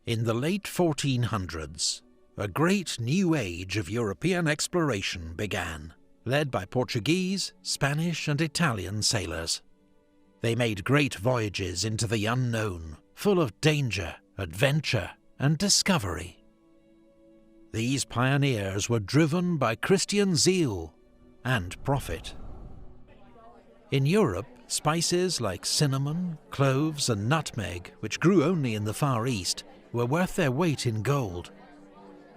In the late 1400s, a great new age of European exploration began, led by Portuguese, Spanish and Italian sailors. They made great voyages into the unknown, full of danger, adventure and discovery. These pioneers were driven by Christian zeal and profit. In Europe, spices like cinnamon, cloves and nutmeg, which grew only in the Far East, were worth their weight in gold.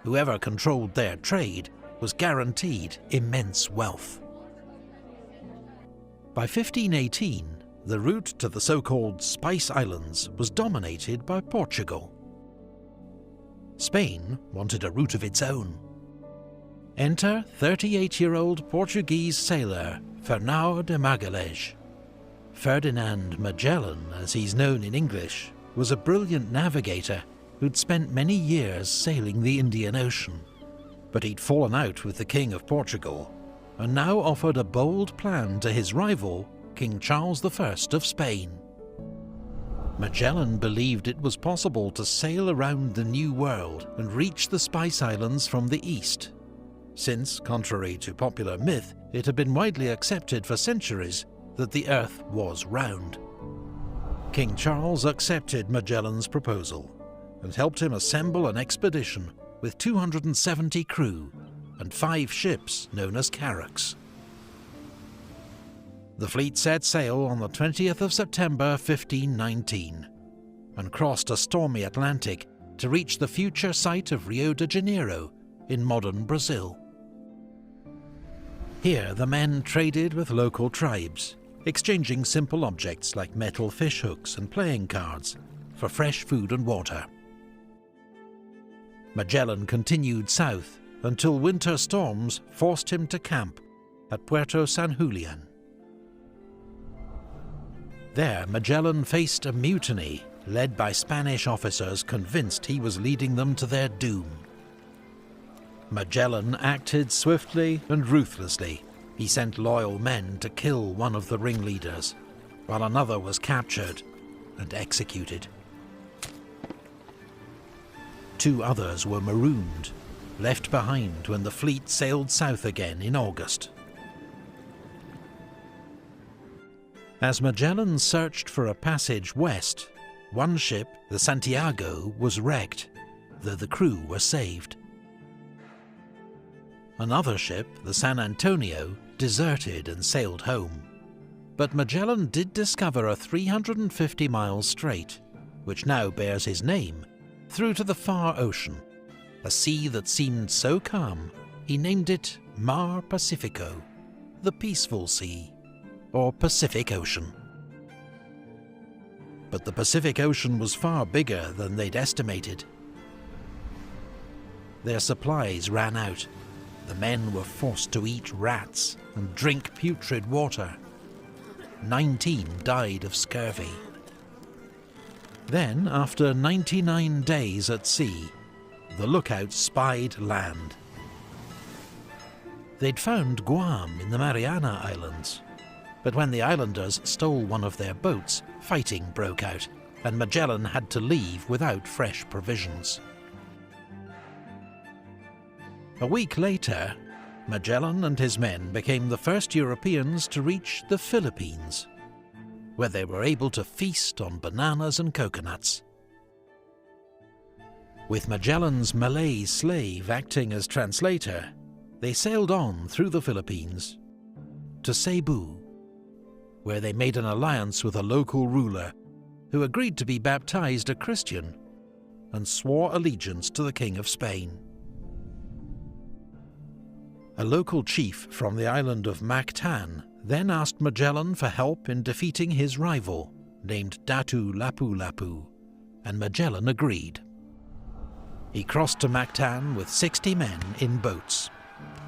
Whoever controlled their trade was guaranteed immense wealth. By 1518, the route to the so-called Spice Islands was dominated by Portugal. Spain wanted a route of its own. Enter 38-year-old Portuguese sailor Ferdinand Magellan. Ferdinand Magellan, as he's known in English, was a brilliant navigator who'd spent many years sailing the Indian Ocean. But he'd fallen out with the King of Portugal, and now offered a bold plan to his rival, King Charles I of Spain. Magellan believed it was possible to sail around the New World and reach the Spice Islands from the east, since, contrary to popular myth, it had been widely accepted for centuries that the Earth was round. King Charles accepted Magellan's proposal and helped him assemble an expedition with 270 crew and 5 ships known as carracks. The fleet set sail on the 20th of September 1519 and crossed a stormy Atlantic to reach the future site of Rio de Janeiro in modern Brazil. Here the men traded with local tribes, exchanging simple objects like metal fish hooks and playing cards for fresh food and water. Magellan continued south until winter storms forced him to camp at Puerto San Julian. There, Magellan faced a mutiny led by Spanish officers convinced he was leading them to their doom. Magellan acted swiftly and ruthlessly. He sent loyal men to kill one of the ringleaders, while another was captured and executed. 2 others were marooned, left behind when the fleet sailed south again in August. As Magellan searched for a passage west, one ship, the Santiago, was wrecked, though the crew were saved. Another ship, the San Antonio, deserted and sailed home. But Magellan did discover a 350-mile strait, which now bears his name, through to the far ocean, a sea that seemed so calm, he named it Mar Pacifico, the Peaceful Sea, or Pacific Ocean. But the Pacific Ocean was far bigger than they'd estimated. Their supplies ran out. The men were forced to eat rats and drink putrid water. 19 died of scurvy. Then, after 99 days at sea, the lookouts spied land. They'd found Guam in the Mariana Islands, but when the islanders stole one of their boats, fighting broke out, and Magellan had to leave without fresh provisions. A week later, Magellan and his men became the first Europeans to reach the Philippines, where they were able to feast on bananas and coconuts. With Magellan's Malay slave acting as translator, they sailed on through the Philippines to Cebu, where they made an alliance with a local ruler who agreed to be baptized a Christian and swore allegiance to the King of Spain. A local chief from the island of Mactan then asked Magellan for help in defeating his rival, named Datu Lapu-Lapu, and Magellan agreed. He crossed to Mactan with 60 men in boats.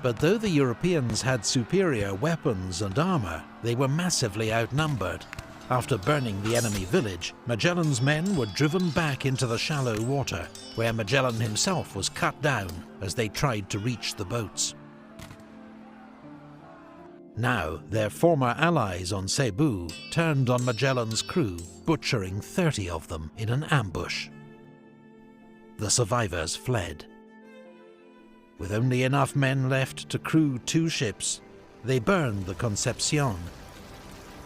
But though the Europeans had superior weapons and armour, they were massively outnumbered. After burning the enemy village, Magellan's men were driven back into the shallow water, where Magellan himself was cut down as they tried to reach the boats. Now, their former allies on Cebu turned on Magellan's crew, butchering 30 of them in an ambush. The survivors fled. With only enough men left to crew 2 ships, they burned the Concepcion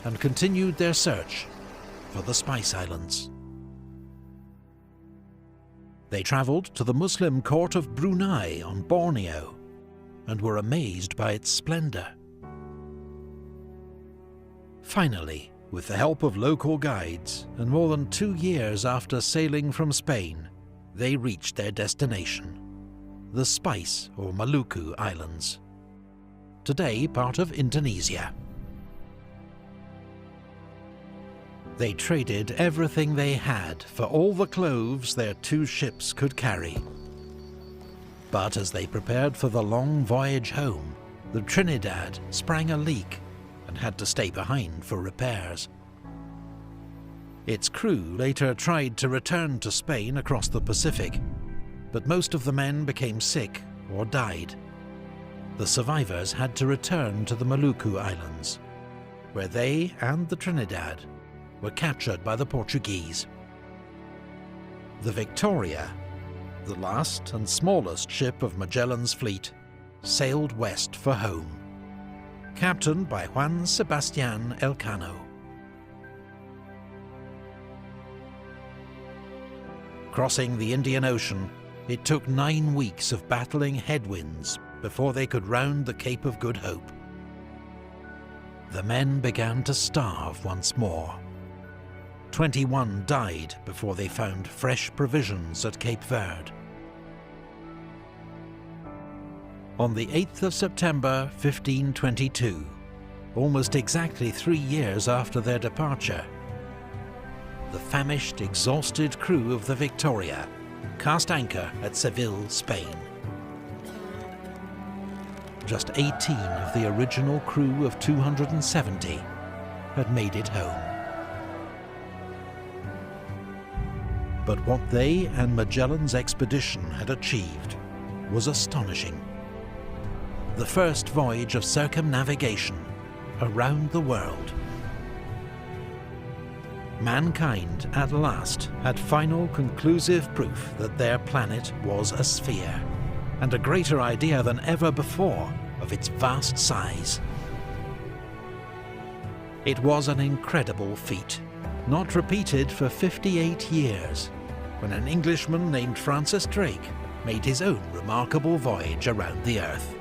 and continued their search for the Spice Islands. They travelled to the Muslim court of Brunei on Borneo and were amazed by its splendour. Finally, with the help of local guides, and more than 2 years after sailing from Spain, they reached their destination, the Spice or Maluku Islands, today part of Indonesia. They traded everything they had for all the cloves their 2 ships could carry. But as they prepared for the long voyage home, the Trinidad sprang a leak and had to stay behind for repairs. Its crew later tried to return to Spain across the Pacific, but most of the men became sick or died. The survivors had to return to the Maluku Islands, where they and the Trinidad were captured by the Portuguese. The Victoria, the last and smallest ship of Magellan's fleet, sailed west for home, captained by Juan Sebastián Elcano. Crossing the Indian Ocean, it took 9 weeks of battling headwinds before they could round the Cape of Good Hope. The men began to starve once more. 21 died before they found fresh provisions at Cape Verde. On the 8th of September 1522, almost exactly 3 years after their departure, the famished, exhausted crew of the Victoria cast anchor at Seville, Spain. Just 18 of the original crew of 270 had made it home. But what they and Magellan's expedition had achieved was astonishing. The first voyage of circumnavigation around the world. Mankind at last had final conclusive proof that their planet was a sphere, and a greater idea than ever before of its vast size. It was an incredible feat, not repeated for 58 years, when an Englishman named Francis Drake made his own remarkable voyage around the Earth.